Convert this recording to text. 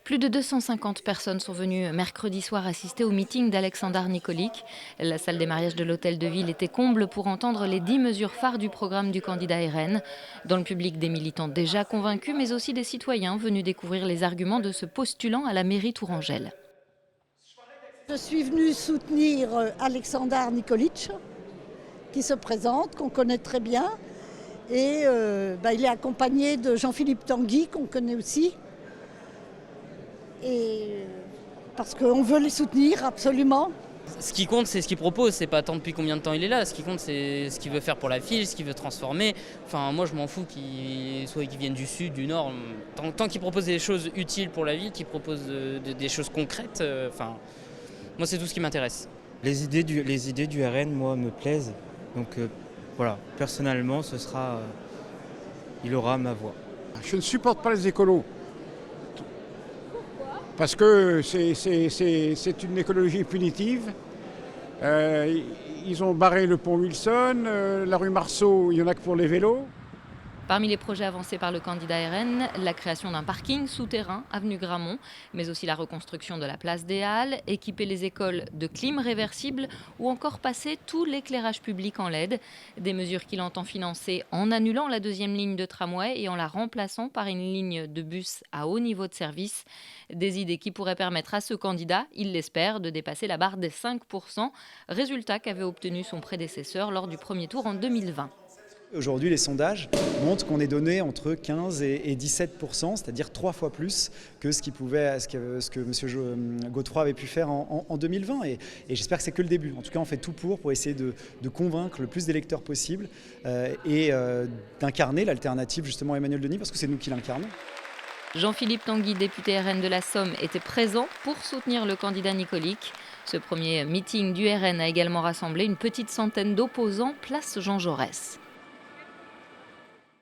Plus de 250 personnes sont venues mercredi soir assister au meeting d'Aleksandar Nikolić. La salle des mariages de l'hôtel de ville était comble pour entendre les 10 mesures phares du programme du candidat RN. Dans le public, des militants déjà convaincus, mais aussi des citoyens venus découvrir les arguments de ce postulant à la mairie tourangelle. Je suis venue soutenir Aleksandar Nikolić, qui se présente, qu'on connaît très bien. Et il est accompagné de Jean-Philippe Tanguy, qu'on connaît aussi. Et parce qu'on veut les soutenir absolument. Ce qui compte, c'est ce qu'il propose, c'est pas tant depuis combien de temps il est là. Ce qui compte, c'est ce qu'il veut faire pour la ville, ce qu'il veut transformer. Enfin, moi, je m'en fous qu'il vienne du sud, du nord. Tant qu'il propose des choses utiles pour la ville, qu'il propose des choses concrètes, moi, c'est tout ce qui m'intéresse. Les idées du RN, moi, me plaisent. Donc voilà, personnellement, il aura ma voix. Je ne supporte pas les écolos. Parce que c'est une écologie punitive. Ils ont barré le pont Wilson, la rue Marceau, il n'y en a que pour les vélos. Parmi les projets avancés par le candidat RN, la création d'un parking souterrain avenue Gramont, mais aussi la reconstruction de la place des Halles, équiper les écoles de clim réversible ou encore passer tout l'éclairage public en LED. Des mesures qu'il entend financer en annulant la deuxième ligne de tramway et en la remplaçant par une ligne de bus à haut niveau de service. Des idées qui pourraient permettre à ce candidat, il l'espère, de dépasser la barre des 5%, résultat qu'avait obtenu son prédécesseur lors du premier tour en 2020. Aujourd'hui, les sondages montrent qu'on est donné entre 15 et 17%, c'est-à-dire 3 fois plus que ce que M. Godefroy avait pu faire en 2020. Et j'espère que c'est que le début. En tout cas, on fait tout pour essayer de convaincre le plus d'électeurs possible et d'incarner l'alternative justement à Emmanuel Denis, parce que c'est nous qui l'incarnons. Jean-Philippe Tanguy, député RN de la Somme, était présent pour soutenir le candidat Nikolić. Ce premier meeting du RN a également rassemblé une petite centaine d'opposants place Jean Jaurès.